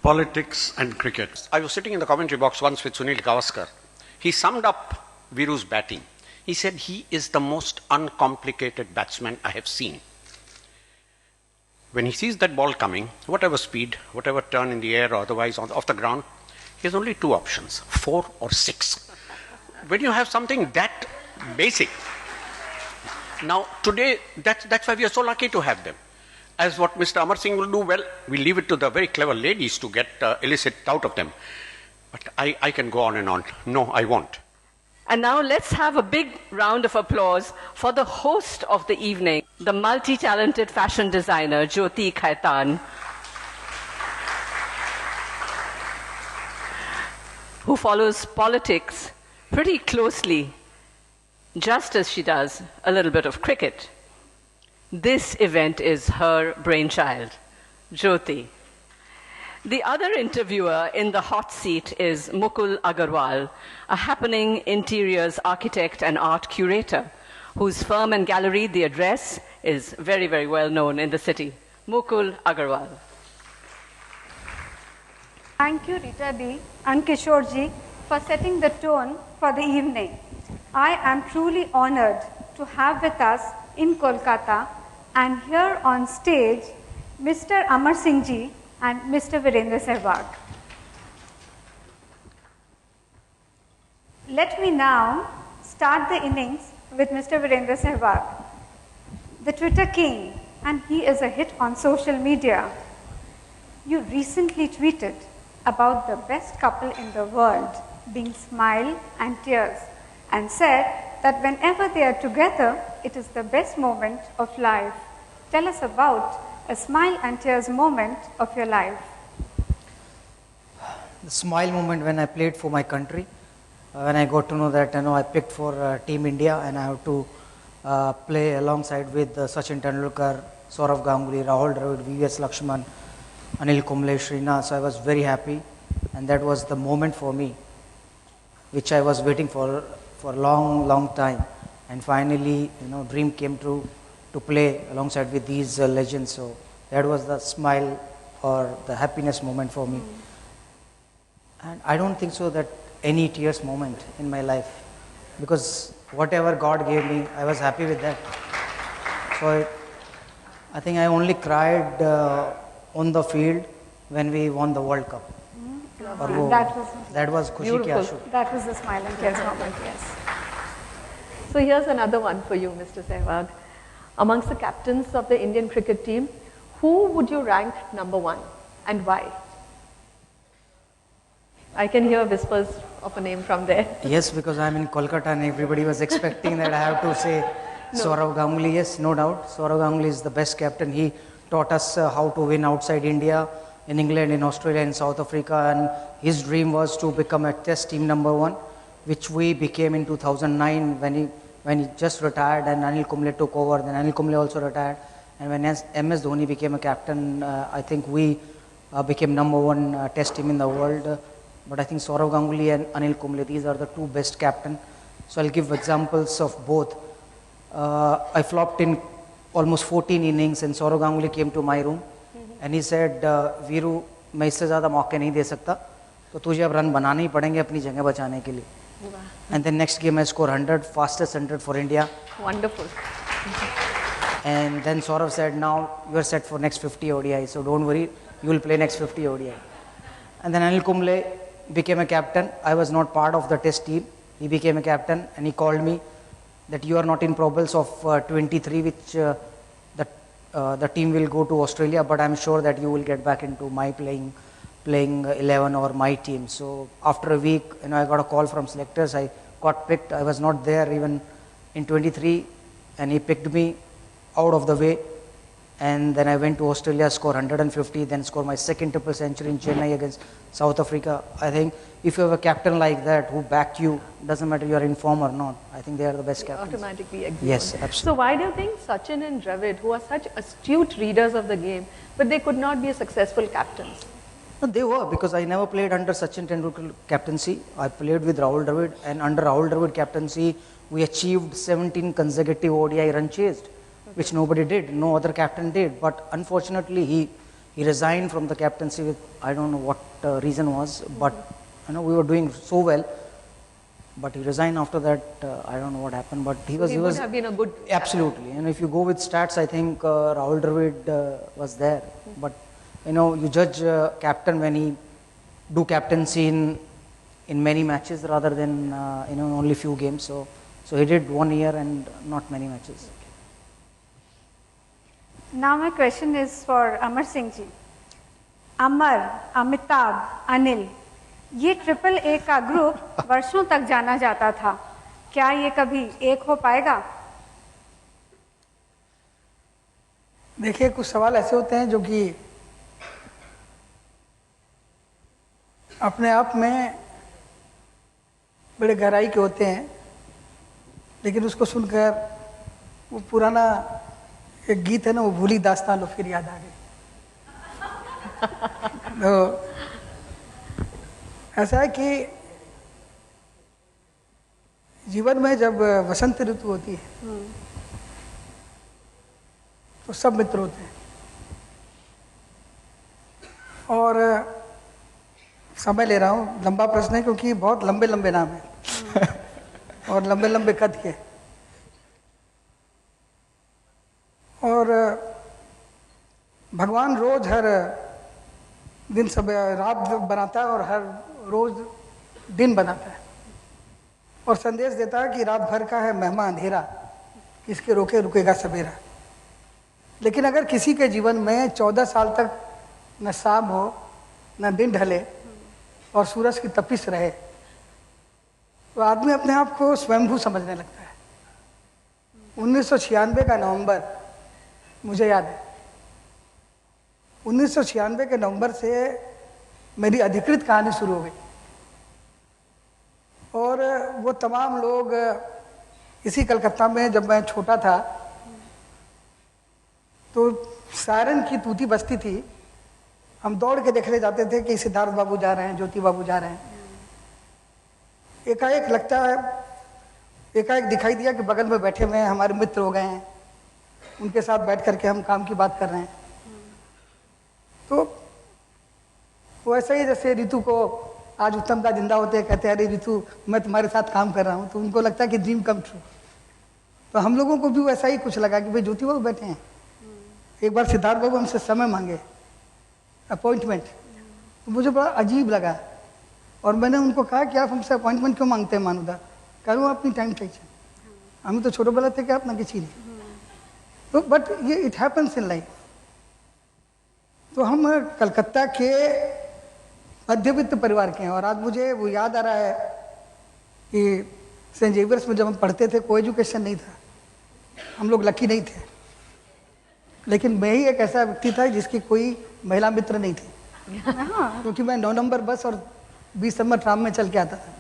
Politics and cricket. I was sitting in the commentary box once with Sunil Gavaskar. He summed up Viru's batting. He said he is the most uncomplicated batsman I have seen. When he sees that ball coming, whatever speed, whatever turn in the air or otherwise off the ground, he has only two options, 4 or 6. When you have something that basic, now today, that's why we are so lucky to have them. As what Mr. Amar Singh will do, well, we leave it to the very clever ladies to get elicit out of them. But I can go on and on. No, I won't. And now let's have a big round of applause for the host of the evening, the multi-talented fashion designer, Jyoti Khaitan, who follows politics pretty closely, just as she does a little bit of cricket. This event is her brainchild, Jyoti. The other interviewer in the hot seat is Mukul Agarwal, a happening interiors architect and art curator, whose firm and gallery, The Address, is very, very well known in the city. Mukul Agarwal. Thank you, Rita Di and Kishore Ji, for setting the tone for the evening. I am truly honored to have with us in Kolkata and here on stage Mr. Amar Singh Ji and Mr. Virendra Sehwag. Let me now start the innings with Mr. Virendra Sehwag, the Twitter king, and he is a hit on social media. You recently tweeted about the best couple in the world being Smile and Tears and said that whenever they are together, it is the best moment of life. Tell us about a Smile and Tears moment of your life. The smile moment when I played for my country, when I got to know that I picked for Team India and I have to play alongside with Sachin Tendulkar, Saurav Ganguly, Rahul Dravid, V.S. Lakshman, Anil Kumble, Srinath. So I was very happy, and that was the moment for me, which I was waiting for a long time, and finally, dream came true to play alongside with these legends. So that was the smile or the happiness moment for me. And I don't think so that any tears moment in my life, because whatever God gave me, I was happy with that. So I think I only cried on the field when we won the World Cup. That was Khushi Ki Aashu. That was the Smile and Tears moment, yes. So here's another one for you, Mr. Sehwag. Amongst the captains of the Indian cricket team, who would you rank number 1 and why? I can hear whispers of a name from there. Yes, because I'm in Kolkata and everybody was expecting that I have to say Saurav Ganguly. Yes, no doubt. Saurav Ganguly is the best captain. He taught us how to win outside India, in England, in Australia, in South Africa, and his dream was to become a test team number 1, which we became in 2009 when he just retired and Anil Kumble took over. Then Anil Kumble also retired, and when MS Dhoni became a captain, I think we became number 1 test team in the world. But I think Saurav Ganguly and Anil Kumble, these are the 2 best captains. So I'll give examples of both. I flopped in almost 14 innings and Saurav Ganguly came to my room and he said, Viru, मैं इससे ज़्यादा मौके नहीं दे सकता, तो तुझे अब run बनाने ही पड़ेंगे अपनी जगह बचाने के लिए. And then next game I scored 100, fastest 100 for India. Wonderful. And then Saurav said, now you are set for next 50 ODI, so don't worry, you will play next 50 ODI. And then Anil Kumble became a captain. I was not part of the test team. He became a captain and he called me that you are not in probables of 23, which the team will go to Australia, but I'm sure that you will get back into my playing 11 or my team. So after a week, I got a call from selectors. I got picked. I was not there even in 23, and he picked me out of the way. And then I went to Australia, scored 150, then scored my second triple century in Chennai against South Africa. I think if you have a captain like that who backed you, doesn't matter you are in form or not, I think they are the best captains. Automatically agree. Yes, absolutely. So why do you think Sachin and Dravid, who are such astute readers of the game, but they could not be successful captains? No, they were, because I never played under Sachin Tendulkar captaincy. I played with Rahul Dravid, and under Rahul Dravid captaincy, we achieved 17 consecutive ODI run chased, which nobody did, no other captain did. But unfortunately, he He resigned from the captaincy with, I don't know what reason was, but we were doing so well. But he resigned after that. I don't know what happened, but he was. He would have been a good. Absolutely, and if you go with stats, I think Rahul Dravid was there. But you judge captain when he do captaincy in many matches rather than only few games. So he did 1 year and not many matches. Now my question is for Amar Singh ji. Amar, Amitabh, Anil, ये triple A का group वर्षों तक जाना जाता था, क्या ये कभी एक हो पाएगा? देखिए, कुछ सवाल ऐसे होते हैं जो कि अपने आप में बड़े गहराई के होते हैं, लेकिन उसको सुनकर वो पुराना एक गीत है ना, वो भूली दास्तान लो फिर याद आ गई। तो ऐसा है कि जीवन में जब वसंत ऋतु होती है तो सब मित्र होते हैं, और समय ले रहा हूँ, लंबा प्रश्न है क्योंकि बहुत लंबे लंबे नाम हैं और लंबे लंबे कद के, और भगवान रोज हर दिन सब रात बनाता है और हर रोज दिन बनाता है और संदेश देता है कि रात भर का है महिमा अंधेरा, किसके रोके रुकेगा सवेरा। लेकिन अगर किसी के जीवन में 14 साल तक न शाम हो न दिन ढले और सूरज की तपिश रहे तो आदमी अपने आप को स्वयंभू समझने लगता है। 1996 का नवंबर मुझे याद है, 1996 के नवंबर से मेरी अधिकृत कहानी शुरू हो गई और वो तमाम लोग इसी कलकत्ता में, जब मैं छोटा था तो सायरन की तूती बजती थी, हम दौड़ के देखने जाते थे कि सिद्धार्थ बाबू जा रहे हैं, ज्योति बाबू जा रहे हैं। एकाएक लगता है, एकाएक दिखाई दिया कि बगल में बैठे हुए हमारे मित्र हो गए हैं, उनके साथ बैठ करके हम काम की बात कर रहे हैं। तो वैसा ही जैसे रितु को आज उत्तम दा जिंदा होते हैं, कहते हैं अरे रितु मैं तुम्हारे साथ काम कर रहा हूँ, तो उनको लगता है कि ड्रीम कम ट्रू। तो हम लोगों को भी वैसा ही कुछ लगा कि भाई ज्योति बाबू बैठे हैं, एक बार सिद्धार्थ बाबू हमसे समय मांगे, अपॉइंटमेंट। तो मुझे बड़ा अजीब लगा और मैंने उनको कहा कि आप हमसे अपॉइंटमेंट क्यों मांगते हैं मानुदा, करूँ अपनी टाइम टेंशन, हमें तो छोटे बड़ा थे कि आप ना किसी नहीं। तो बट ये इट हैपन्स इन लाइफ। तो हम कलकत्ता के मध्यवित्त परिवार के हैं और आज मुझे वो याद आ रहा है कि सेंट जेवियर्स में जब हम पढ़ते थे कोई एजुकेशन नहीं था, हम लोग लकी नहीं थे, लेकिन मैं ही एक ऐसा व्यक्ति था जिसकी कोई महिला मित्र नहीं थी क्योंकि मैं 9 नंबर बस और 20 नंबर ट्राम में चल के आता था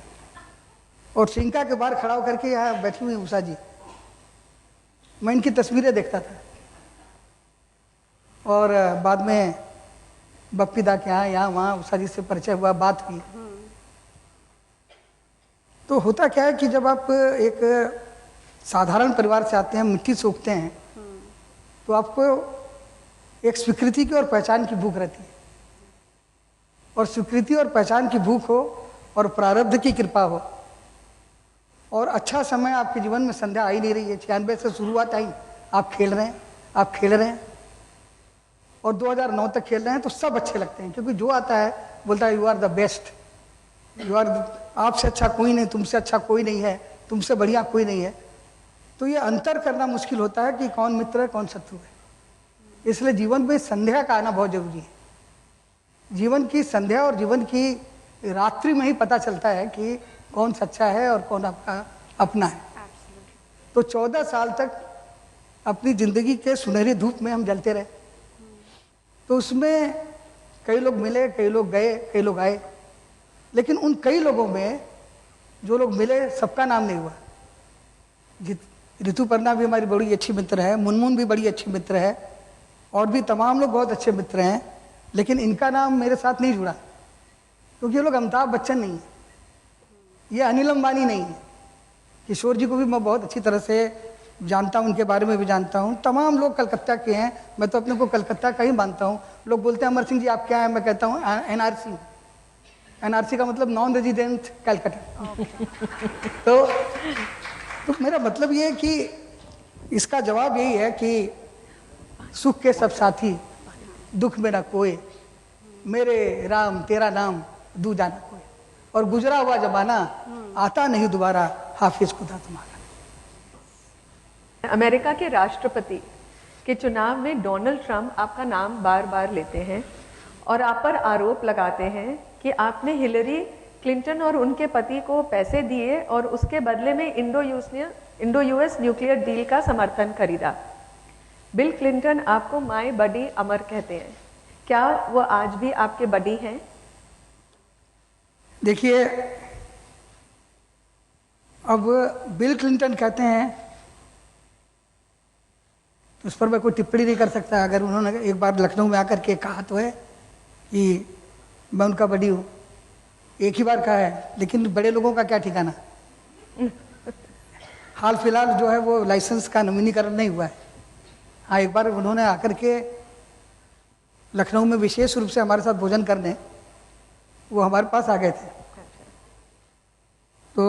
और सिंका के बाहर खड़ा होकर के यहाँ बैठी हुई उषा जी, मैं इनकी तस्वीरें देखता था और बाद में बप्पी दा के यहाँ वहाँ उषा जी से परिचय हुआ, बात हुई। तो होता क्या है कि जब आप एक साधारण परिवार से आते हैं, मिट्टी से उगते हैं, तो आपको एक स्वीकृति की और पहचान की भूख रहती है, और स्वीकृति और पहचान की भूख हो और प्रारब्ध की कृपा हो और अच्छा समय आपके जीवन में संध्या आई नहीं रही है, 96 से शुरुआत आई, आप खेल रहे हैं, आप खेल रहे हैं और 2009 तक खेल रहे हैं, तो सब अच्छे लगते हैं क्योंकि जो आता है बोलता है you are the best, you are, आपसे अच्छा कोई नहीं, तुमसे अच्छा कोई नहीं है, तुमसे बढ़िया कोई नहीं है। तो ये अंतर करना मुश्किल होता है कि कौन मित्र है कौन शत्रु है। इसलिए जीवन में संध्या का आना बहुत जरूरी है। जीवन की संध्या और जीवन की रात्रि में ही पता चलता है कि कौन सच्चा है और कौन आपका अपना है। तो 14 साल तक अपनी जिंदगी के सुनहरी धूप में हम जलते रहे, तो उसमें कई लोग मिले, कई लोग गए, कई लोग आए, लेकिन उन कई लोगों में जो लोग मिले सबका नाम नहीं हुआ। ऋतुपर्णा भी हमारी बड़ी अच्छी मित्र है, मुनमुन भी बड़ी अच्छी मित्र है और भी तमाम लोग बहुत अच्छे मित्र हैं, लेकिन इनका नाम मेरे साथ नहीं जुड़ा क्योंकि ये लोग अमिताभ बच्चन नहीं है, ये अनिल अंबानी नहीं है। किशोर जी को भी मैं बहुत अच्छी तरह से जानता हूँ, उनके बारे में भी जानता हूँ। तमाम लोग कलकत्ता के हैं, मैं तो अपने को कलकत्ता का ही मानता हूँ। लोग बोलते हैं अमर सिंह जी आप क्या हैं, मैं कहता हूँ NRC। NRC का मतलब नॉन रेजिडेंट कलकत्ता। तो मेरा मतलब ये है कि इसका जवाब यही है कि सुख के सब साथी दुख में ना कोई, मेरे राम तेरा नाम दूजा ना कोई, और गुजरा हुआ जमाना आता नहीं दोबारा, हाफिज खुदा तुम्हारा। अमेरिका के राष्ट्रपति के चुनाव में डोनाल्ड ट्रंप आपका नाम बार बार लेते हैं और आप पर आरोप लगाते हैं कि आपने हिलरी क्लिंटन और उनके पति को पैसे दिए और उसके बदले में इंडो यूएस न्यूक्लियर डील का समर्थन खरीदा। बिल क्लिंटन आपको माय बडी अमर कहते हैं, क्या वो आज भी आपके बडी हैं? देखिए, अब बिल क्लिंटन कहते हैं तो उस पर मैं कोई टिप्पणी नहीं कर सकता। अगर उन्होंने एक बार लखनऊ में आकर के कहा तो है कि मैं उनका बड़ी हूँ, एक ही बार कहा है, लेकिन बड़े लोगों का क्या ठिकाना। हाल फिलहाल जो है वो लाइसेंस का नवीनीकरण नहीं हुआ है। हाँ, एक बार उन्होंने आकर के लखनऊ में विशेष रूप से हमारे साथ भोजन करने वो हमारे पास आ गए थे। तो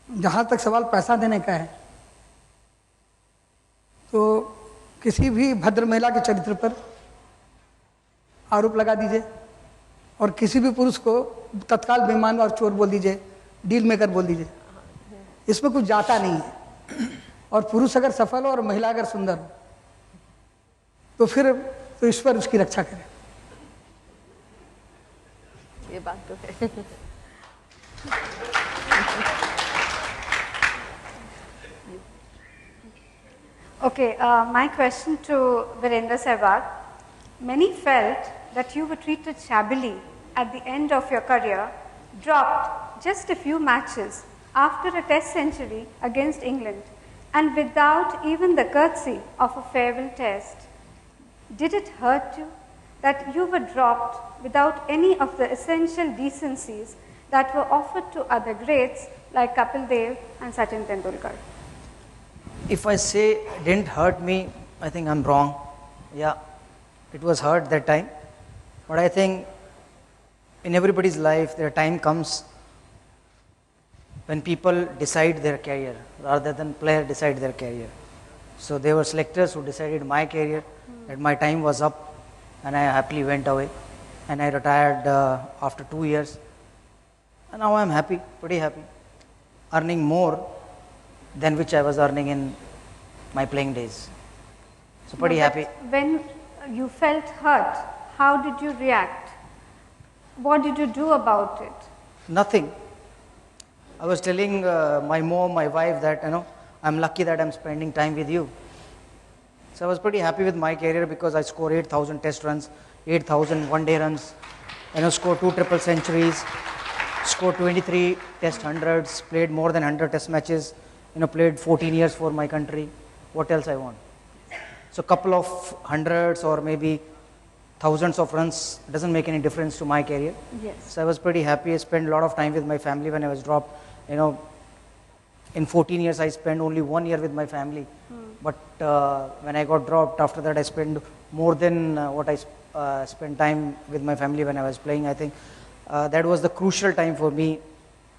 जहाँ तक सवाल पैसा देने का है, तो किसी भी भद्र महिला के चरित्र पर आरोप लगा दीजिए और किसी भी पुरुष को तत्काल बेईमान और चोर बोल दीजिए, डील मेकर बोल दीजिए, इसमें कुछ जाता नहीं है। और पुरुष अगर सफल हो और महिला अगर सुंदर हो तो फिर तो ईश्वर उसकी रक्षा करे। ये बात तो है। Okay, my question to Virendra Sehwag. Many felt that you were treated shabbily at the end of your career, dropped just a few matches after a test century against England, and without even the courtesy of a farewell test. Did it hurt you that you were dropped without any of the essential decencies that were offered to other greats like Kapil Dev and Sachin Tendulkar? If I say it didn't hurt me, I think I'm wrong. Yeah, it was hurt that time. But I think in everybody's life, there time comes when people decide their career rather than player decide their career. So there were selectors who decided my career, that my time was up, and I happily went away. And I retired after 2 years. And now I'm happy, pretty happy, earning more than which I was earning in my playing days. So pretty happy. When you felt hurt, how did you react? What did you do about it? Nothing. I was telling my mom, my wife that, I'm lucky that I'm spending time with you. So I was pretty happy with my career because I scored 8,000 test runs, 8,000 one-day runs, scored 2 triple centuries, scored 23 test hundreds, played more than 100 test matches, played 14 years for my country. What else I want? So couple of hundreds or maybe thousands of runs doesn't make any difference to my career. Yes. So I was pretty happy. I spent a lot of time with my family when I was dropped. In 14 years I spent only 1 year with my family. But when I got dropped, after that I spent more than what I spent time with my family when I was playing. I think that was the crucial time for me.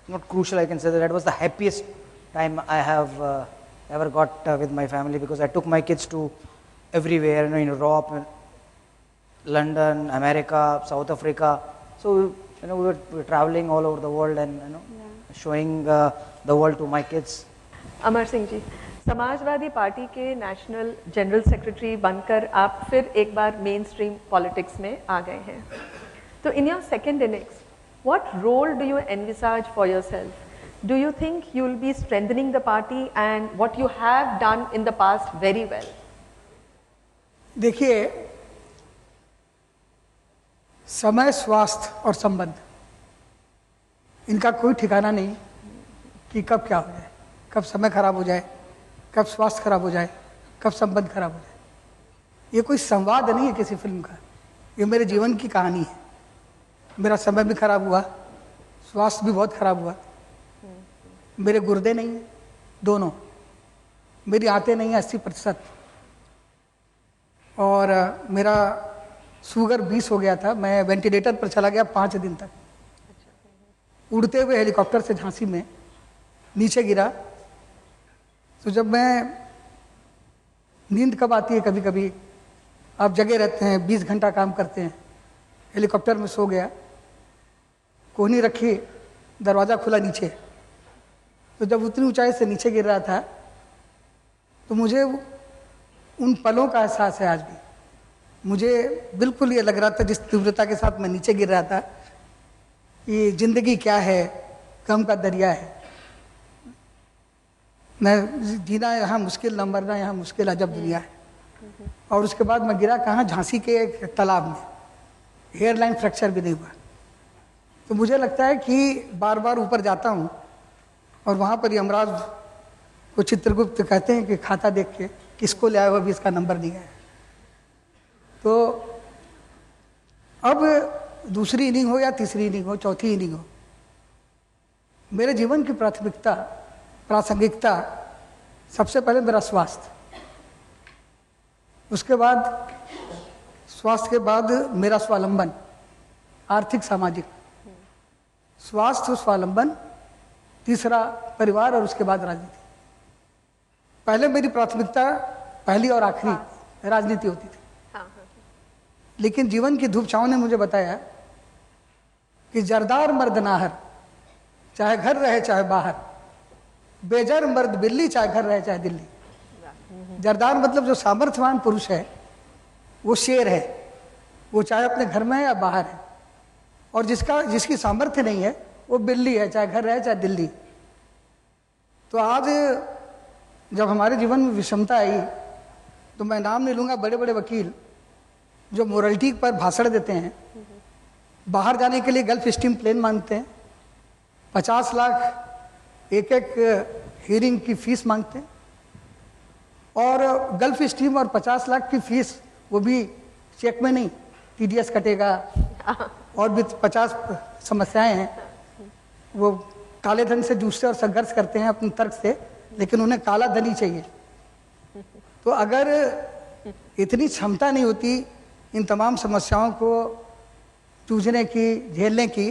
Not crucial, I can say that was the happiest time I have ever got with my family, because I took my kids to everywhere, in Europe, London, America, South Africa. So we were traveling all over the world and showing the world to my kids. Amar Singh ji, Samajwadi Party के national general secretary बनकर आप फिर एक बार main stream politics में आ गए हैं. तो in your second innings, what role do you envisage for yourself? Do you think you will be strengthening the party and what you have done in the past very well? देखिए, समय, स्वास्थ्य और संबंध, इनका कोई ठिकाना नहीं कि कब क्या हो जाए, कब समय खराब हो जाए, कब स्वास्थ्य खराब हो जाए, कब संबंध खराब हो जाए. ये कोई संवाद नहीं है किसी फिल्म का, ये मेरे जीवन की कहानी है. मेरा समय भी खराब हुआ, स्वास्थ्य भी बहुत खराब हुआ, मेरे गुर्दे नहीं है, दोनों। मेरी आते नहीं 80%, और मेरा शुगर 20 हो गया था। मैं वेंटिलेटर पर चला गया 5 दिन तक। उड़ते हुए हेलीकॉप्टर से झांसी में नीचे गिरा। तो जब मैं, नींद कब आती है कभी कभी, आप जगे रहते हैं, 20 घंटा काम करते हैं, हेलीकॉप्टर में सो गया, कोहनी रखी, दरवाज़ा खुला नीचे। तो जब उतनी ऊंचाई से नीचे गिर रहा था तो मुझे उन पलों का एहसास है आज भी। मुझे बिल्कुल ये लग रहा था जिस तीव्रता के साथ मैं नीचे गिर रहा था, ये ज़िंदगी क्या है, गम का दरिया है। मैं जीना यहाँ मुश्किल, न मरना यहाँ मुश्किल, अजब दुनिया है। और उसके बाद मैं गिरा कहाँ, झांसी के एक तालाब में, हेयरलाइन फ्रैक्चर भी नहीं हुआ। तो मुझे लगता है कि बार बार ऊपर जाता हूँ और वहाँ पर यमराज को चित्रगुप्त कहते हैं कि खाता देख के, किसको ले आया, अभी इसका नंबर नहीं आया। तो अब दूसरी इनिंग हो या तीसरी इनिंग हो, चौथी इनिंग हो, मेरे जीवन की प्राथमिकता, प्रासंगिकता सबसे पहले मेरा स्वास्थ्य, उसके बाद स्वास्थ्य के बाद मेरा स्वावलंबन, आर्थिक सामाजिक, स्वास्थ्य स्वावलंबन, तीसरा परिवार, और उसके बाद राजनीति। पहले मेरी प्राथमिकता, पहली और आखिरी राजनीति होती थी। लेकिन जीवन की धूप छांव ने मुझे बताया कि जरदार मर्द नाहर, चाहे घर रहे चाहे बाहर, बेजर मर्द बिल्ली, चाहे घर रहे चाहे दिल्ली। जरदार मतलब जो सामर्थ्यवान पुरुष है वो शेर है, वो चाहे अपने घर में है या बाहर है। और जिसकी सामर्थ्य नहीं है वो बिल्ली है, चाहे घर रहे चाहे दिल्ली। तो आज जब हमारे जीवन में विषमता आई, तो मैं नाम नहीं लूँगा, बड़े बड़े वकील जो मोरलिटी पर भाषण देते हैं, बाहर जाने के लिए गल्फ स्ट्रीम प्लेन मांगते हैं, 50 लाख एक एक हियरिंग की फीस मांगते हैं, और गल्फ स्ट्रीम और 50 लाख की फीस वो भी चेक में नहीं, TDS कटेगा, और भी 50 समस्याएं हैं। वो काले धन से जूझते और संघर्ष करते हैं अपने तर्क से, लेकिन उन्हें काला धन ही चाहिए। तो अगर इतनी क्षमता नहीं होती इन तमाम समस्याओं को जूझने की, झेलने की,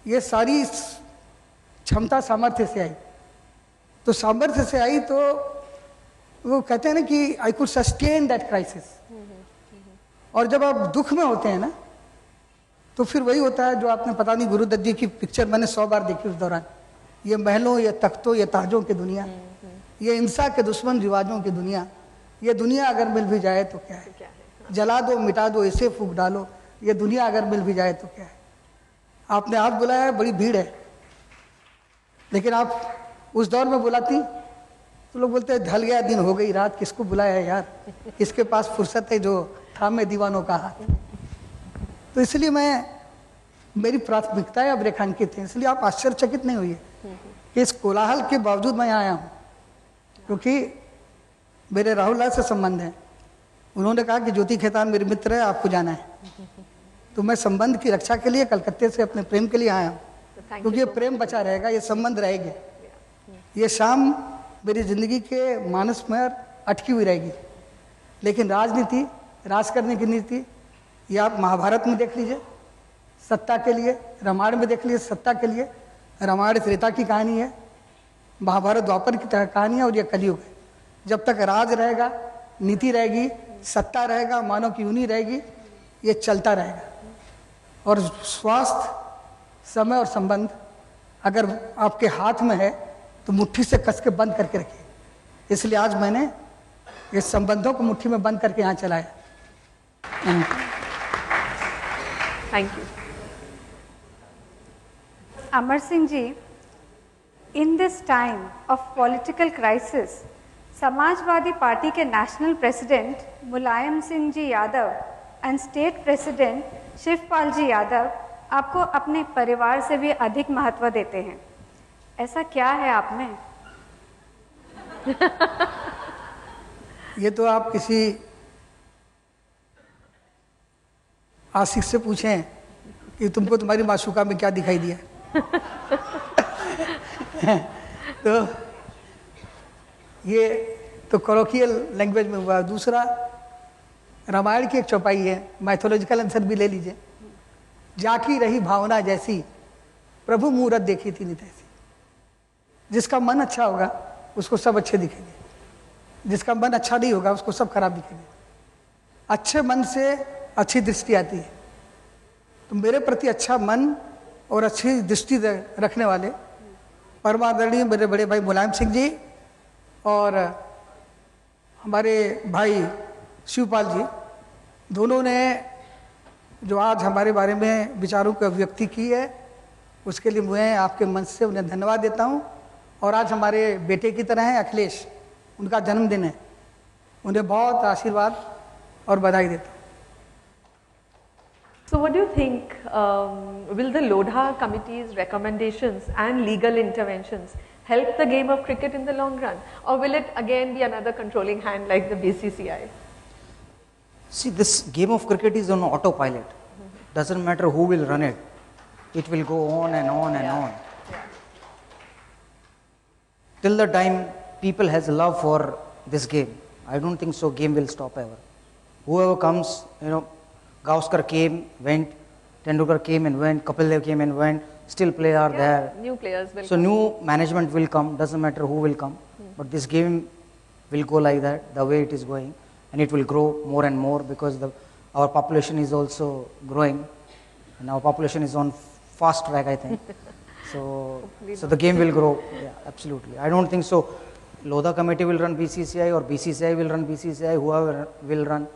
ये सारी क्षमता सामर्थ्य से आई। तो सामर्थ्य से आई तो वो कहते हैं ना कि I could sustain that crisis. और जब आप दुख में होते हैं ना, तो फिर वही होता है जो आपने, पता नहीं, गुरुदत्त जी की पिक्चर मैंने 100 बार देखी उस दौरान, ये महलों, ये तख्तों, ये ताजों की दुनिया, ये इंसान के दुश्मन रिवाजों की दुनिया, ये दुनिया अगर मिल भी जाए तो क्या है, जला दो मिटा दो इसे फूंक डालो, ये दुनिया अगर मिल भी जाए तो क्या है। आपने आज बुलाया है, बड़ी भीड़ है, लेकिन आप उस दौर में बुलाती तो लोग बोलते हैं ढल गया दिन, हो गई रात, किसको बुलाया है यार, इसके पास फुर्सत है जो थामे दीवानों का हाथ। तो इसलिए मेरी प्राथमिकताएं अब रेखांकित हैं। इसलिए आप आश्चर्यचकित नहीं हुई कि इस कोलाहल के बावजूद मैं आया हूँ, क्योंकि मेरे राहुल लाल से संबंध है। उन्होंने कहा कि ज्योति खेतान मेरे मित्र है, आपको जाना है। तो मैं संबंध की रक्षा के लिए कलकत्ते से अपने प्रेम के लिए आया हूँ, क्योंकि ये प्रेम बचा रहेगा, ये संबंध रहेगा। ये शाम मेरी जिंदगी के मानस में अटकी हुई रहेगी। लेकिन राजनीति, राज करने की नीति, ये आप महाभारत में देख लीजिए सत्ता के लिए, रामायण में देख लीजिए सत्ता के लिए। रामायण त्रेता की कहानी है, महाभारत द्वापर की कहानी है, और ये कलयुग है। जब तक राज रहेगा, नीति रहेगी, सत्ता रहेगा, मानव की यूनि रहेगी, ये चलता रहेगा। और स्वास्थ्य, समय और संबंध अगर आपके हाथ में है तो मुट्ठी से कस के बंद करके रखिए। इसलिए आज मैंने ये संबंधों को मुट्ठी में बंद करके यहाँ चलाया। Thank you. Amar Singh ji, in this time of political crisis, Samajwadi Party के national president Mulayam Singh ji Yadav and state president Shivpal ji Yadav आपको अपने परिवार से भी अधिक महत्व देते हैं। ऐसा क्या है आप में? ये तो आप किसी आशिक से पूछें कि तुमको तुम्हारी माशूका में क्या दिखाई दिया। तो ये तो कॉलोकियल लैंग्वेज में हुआ। दूसरा, रामायण की एक चौपाई है, माइथोलॉजिकल आंसर भी ले लीजिए, जाकी रही भावना जैसी, प्रभु मूरत देखी थी नित ऐसी। जिसका मन अच्छा होगा उसको सब अच्छे दिखेंगे, जिसका मन अच्छा नहीं होगा उसको सब खराब दिखेंगे। अच्छे मन से अच्छी दृष्टि आती है। तो मेरे प्रति अच्छा मन और अच्छी दृष्टि रखने वाले परमादरणीय मेरे बड़े भाई मुलायम सिंह जी और हमारे भाई शिवपाल जी, दोनों ने जो आज हमारे बारे में विचारों की अभिव्यक्ति की है, उसके लिए मैं आपके मंच से उन्हें धन्यवाद देता हूं। और आज हमारे बेटे की तरह हैं अखिलेश, उनका जन्मदिन है, उन्हें बहुत आशीर्वाद और बधाई देता हूं। So what do you think, will the Lodha committee's recommendations and legal interventions help the game of cricket in the long run, or will it again be another controlling hand like the BCCI? See, this game of cricket is on autopilot. Doesn't matter who will run it. It will go on and on and on. Till the time people has love for this game, I don't think so game will stop ever. Whoever comes, Gavaskar came, went, Tendulkar came and went, Kapil Dev came and went, still players are there. New players will So new management will come, doesn't matter who will come, but this game will go like that, the way it is going, and it will grow more and more because our population is also growing, and our population is on fast track, I think. So the game will grow, yeah, absolutely. I don't think so Lodha committee will run BCCI or BCCI will run BCCI, whoever will run,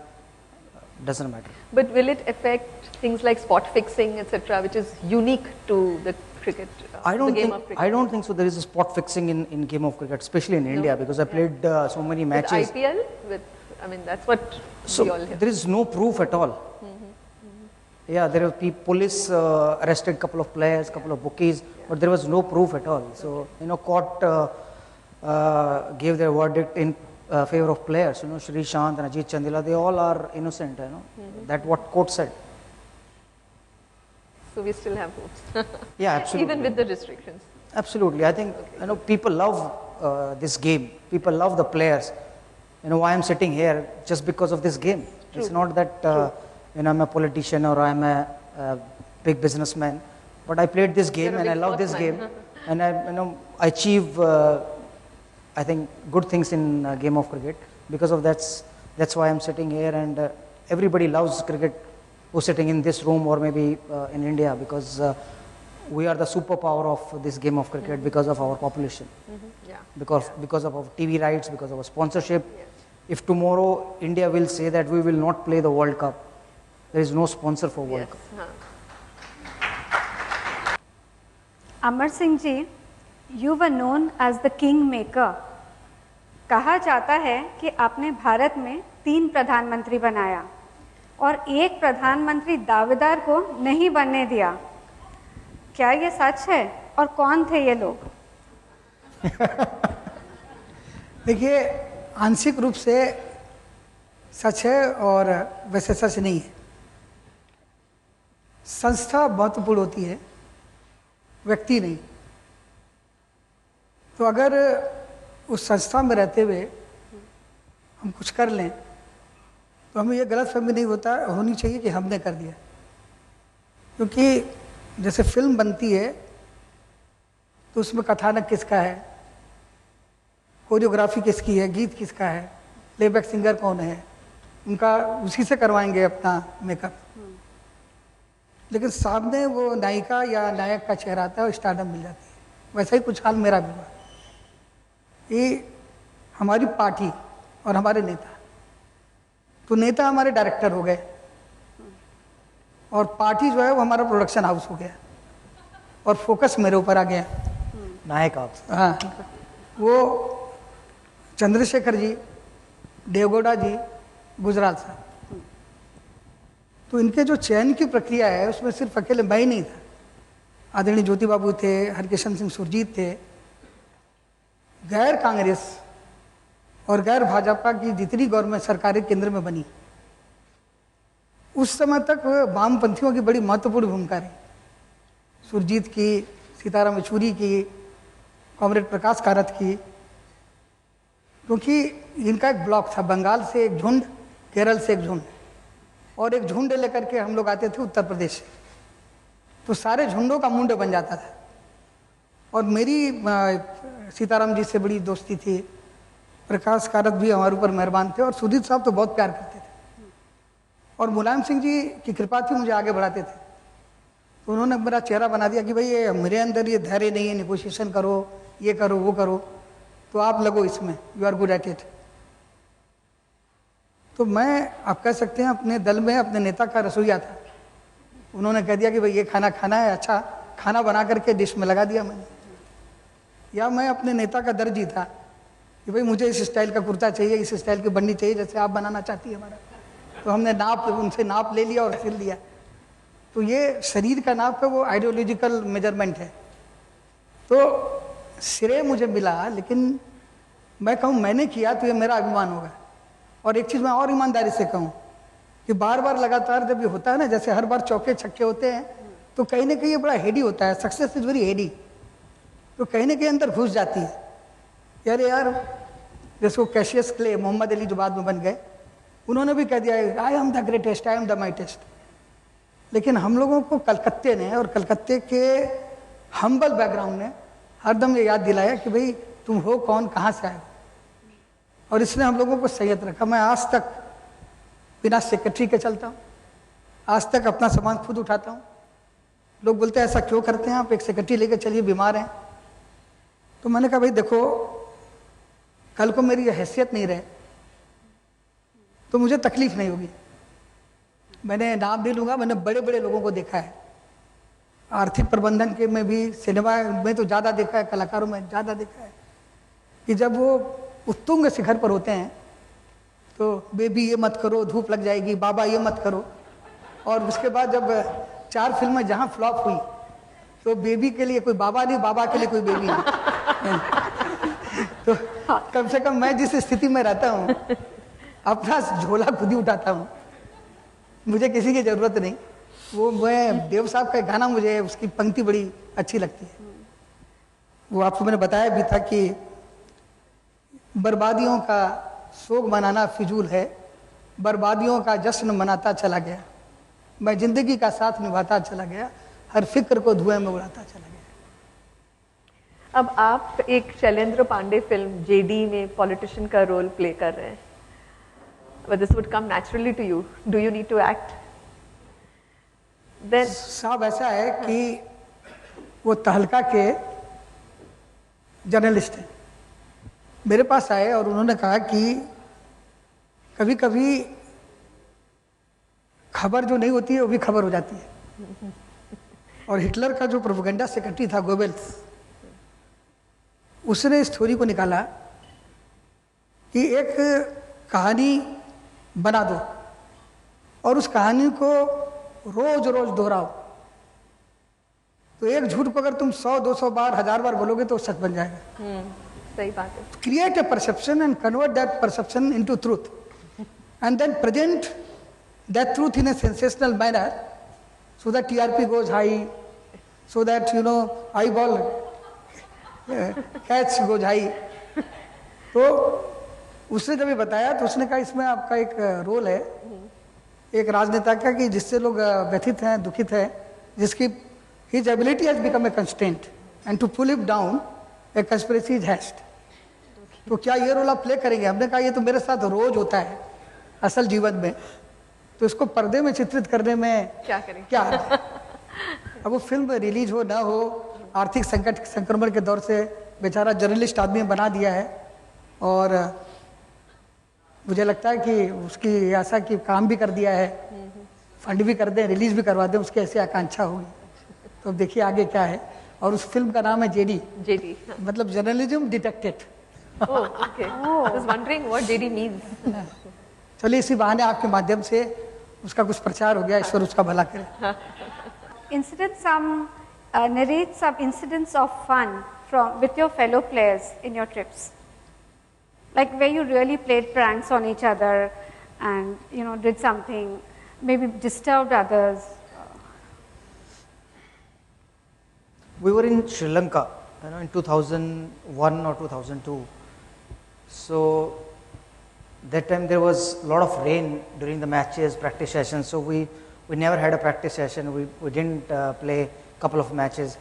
doesn't matter. But will it affect things like spot fixing, etc., which is unique to the cricket, the game of cricket? I don't think so. There is a spot fixing in game of cricket, especially in India, because I played so many matches. With IPL, that's what we all hear. There is no proof at all. Yeah, there were police arrested a couple of players, couple of bookies, but there was no proof at all. So court gave their verdict in favor of players. Shri Shant and Ajit Chandila, they all are innocent. That what court said. So we still have hopes. Yeah, absolutely. Even with the restrictions. Absolutely. I think people love this game. People love the players. Why I'm sitting here just because of this game. True. It's not that I'm a politician or I'm a big businessman, but I played this game and I love this game, and I achieve I think good things in game of cricket. Because of that's why I'm sitting here, and everybody loves cricket who's sitting in this room or maybe in India, because we are the superpower of this game of cricket because of our population, because of our TV rights, because of our sponsorship. If tomorrow India will say that we will not play the World Cup, there is no sponsor for World Cup. Amar Singh ji, you were known as the king maker. कहा जाता है कि आपने भारत में 3 प्रधानमंत्री बनाया और एक प्रधानमंत्री दावेदार को नहीं बनने दिया। क्या ये सच है और कौन थे ये लोग? देखिए, आंशिक रूप से सच है और वैसे सच नहीं है। संस्था महत्वपूर्ण होती है, व्यक्ति नहीं। तो अगर उस संस्था में रहते हुए हम कुछ कर लें तो हमें यह गलतफहमी नहीं होनी चाहिए कि हमने कर दिया। क्योंकि जैसे फिल्म बनती है तो उसमें कथानक किसका है, कोरियोग्राफी किसकी है, गीत किसका है, प्लेबैक सिंगर कौन है, उनका उसी से करवाएंगे अपना मेकअप। लेकिन सामने वो नायिका या नायक का चेहरा आता है और स्टारडम मिल जाती है। वैसा ही कुछ हाल मेरा भी हुआ। ये हमारी पार्टी और हमारे नेता, तो नेता हमारे डायरेक्टर हो गए और पार्टी जो है वो हमारा प्रोडक्शन हाउस हो गया और फोकस मेरे ऊपर आ गया। नायक आप? हाँ, वो चंद्रशेखर जी, देवगौड़ा जी, गुजराल साहब। तो इनके जो चयन की प्रक्रिया है उसमें सिर्फ अकेले मैं ही नहीं था, आदरणीय ज्योति बाबू थे, हरकिशन सिंह सुरजीत थे। गैर कांग्रेस और गैर भाजपा की जितनी गवर्नमेंट सरकारें केंद्र में बनी, उस समय तक वामपंथियों की बड़ी महत्वपूर्ण भूमिका रही। सुरजीत की, सीताराम येचुरी की, कॉमरेड प्रकाश कारत की। क्योंकि इनका एक ब्लॉक था, बंगाल से एक झुंड, केरल से एक झुंड, और एक झुंड लेकर के हम लोग आते थे उत्तर प्रदेश से, तो सारे झुंडों का मुंड बन जाता था। और मेरी सीताराम जी से बड़ी दोस्ती थी, प्रकाश कारक भी हमारे ऊपर मेहरबान थे, और सुदीप साहब तो बहुत प्यार करते थे, और मुलायम सिंह जी की कृपा थी, मुझे आगे बढ़ाते थे। तो उन्होंने मेरा चेहरा बना दिया कि भाई ये मेरे अंदर ये धैर्य नहीं है, नेगोशिएशन करो, ये करो वो करो, तो आप लगो इसमें, you are good at it. तो मैं, आप कह सकते हैं, अपने दल में अपने नेता का रसोइया था। उन्होंने कह दिया कि भाई ये खाना खाना है, अच्छा खाना बना करके डिश में लगा दिया मैंने। या मैं अपने नेता का दर्जी था कि भाई मुझे इस स्टाइल का कुर्ता चाहिए, इस स्टाइल की बननी चाहिए जैसे आप बनाना चाहती है हमारा। तो हमने उनसे नाप ले लिया और सिल दिया। तो ये शरीर का नाप है, वो आइडियोलॉजिकल मेजरमेंट है। तो श्रेय मुझे मिला, लेकिन मैं कहूँ मैंने किया तो ये मेरा अभिमान होगा। और एक चीज़ मैं और ईमानदारी से कहूँ कि बार बार लगातार जब ये होता है ना, जैसे हर बार चौके छक्के होते हैं, तो कहीं ना कहीं ये बड़ा हेडी होता है, सक्सेस इज वेरी हेडी, तो कहीं ना कहीं अंदर घुस जाती है। यार जैसे वो कैशियस क्ले, मोहम्मद अली जो बाद में बन गए, उन्होंने भी कह दिया I am the greatest, I am the mightiest. लेकिन हम लोगों को कलकत्ते ने और कलकत्ते के हम्बल बैकग्राउंड ने हरदम ये याद दिलाया कि भाई तुम हो कौन, कहाँ से आए हो, और इसने हम लोगों को संयत रखा। मैं आज तक बिना सेक्रेटरी के चलता हूँ, आज तक अपना सामान खुद उठाता हूँ। लोग बोलते हैं ऐसा क्यों करते हैं आप, एक सेक्रेटरी लेकर चलिए, बीमार हैं। तो मैंने कहा भाई देखो, कल को मेरी हैसियत नहीं रहे तो मुझे तकलीफ नहीं होगी। मैंने नाम नहीं लूँगा, मैंने बड़े बड़े लोगों को देखा है, आर्थिक प्रबंधन के में भी, सिनेमा में तो ज़्यादा देखा है, कलाकारों में ज़्यादा देखा है, कि जब वो उत्तुंग शिखर पर होते हैं तो बेबी ये मत करो, धूप लग जाएगी, बाबा ये मत करो, और उसके बाद जब 4 फिल्में जहाँ फ्लॉप हुई तो बेबी के लिए कोई बाबा नहीं, बाबा के लिए कोई बेबी नहीं। तो कम से कम मैं जिस स्थिति में रहता हूँ, अपना झोला खुद ही उठाता हूँ, मुझे किसी की ज़रूरत नहीं। वो मैं देव साहब का गाना, मुझे उसकी पंक्ति बड़ी अच्छी लगती है। वो आपको मैंने बताया भी था कि बर्बादियों का शोक मनाना फिजूल है, बर्बादियों का जश्न मनाता चला गया, मैं जिंदगी का साथ निभाता चला गया, हर फिक्र को धुएं में उड़ाता चला गया। अब आप एक शैलेंद्र पांडे फिल्म जेडी में पॉलिटिशियन का रोल प्ले कर रहे हैं। But this would come naturally to you. Do you need to act? Then साहब ऐसा है कि वो तहलका के जर्नलिस्ट हैं, मेरे पास आए और उन्होंने कहा कि कभी कभी खबर जो नहीं होती है वो भी खबर हो जाती है। और हिटलर का जो प्रोपेगेंडा सेक्रेटरी था गोबेल्स, उसने इस थ्योरी को निकाला कि एक कहानी बना दो और उस कहानी को रोज रोज दोहराओ, तो एक झूठ को अगर तुम 100-200 बार, 1000 बार बोलोगे तो सच बन जाएगा। सही बात है। Create a perception and convert that perception into truth and then present that truth in a sensational manner so that TRP goes high, so that eyeball catch goes high। तो उसने जब ये बताया तो उसने कहा इसमें आपका एक रोल है एक राजनेता का कि जिससे लोग व्यथित हैं, दुखित हैं, जिसकी his ability has become a constraint and to pull him down a conspiracy is hatched। तो क्या ये रोल आप प्ले करेंगे? हमने कहा ये तो मेरे साथ रोज होता है असल जीवन में, तो इसको पर्दे में चित्रित करने में क्या करें? क्या अब वो फिल्म रिलीज हो ना हो, आर्थिक संकट संक्रमण के दौर से बेचारा जर्नलिस्ट आदमी बना दिया है, और मुझे लगता है कि उसकी आशा की काम भी कर दिया है, फंड भी कर दें, रिलीज भी करवा दें, उसकी ऐसी आकांक्षा होगी। तो अब देखिए आगे क्या है। और उस फिल्म का नाम है जेडी। जेडी मतलब journalism detected. Okay, I was wondering what JD means. चलिए इसी बहाने आपके माध्यम से उसका कुछ प्रचार हो गया, ईश्वर उसका भला करे। Incidents, narrate some incidents of fun with your fellow players in your trips, like where you really played pranks on each other and did something, maybe disturbed others. We were in Sri Lanka, in 2001 or 2002. So that time there was a lot of rain during the matches, practice sessions. So we never had a practice session. We didn't play a couple of matches.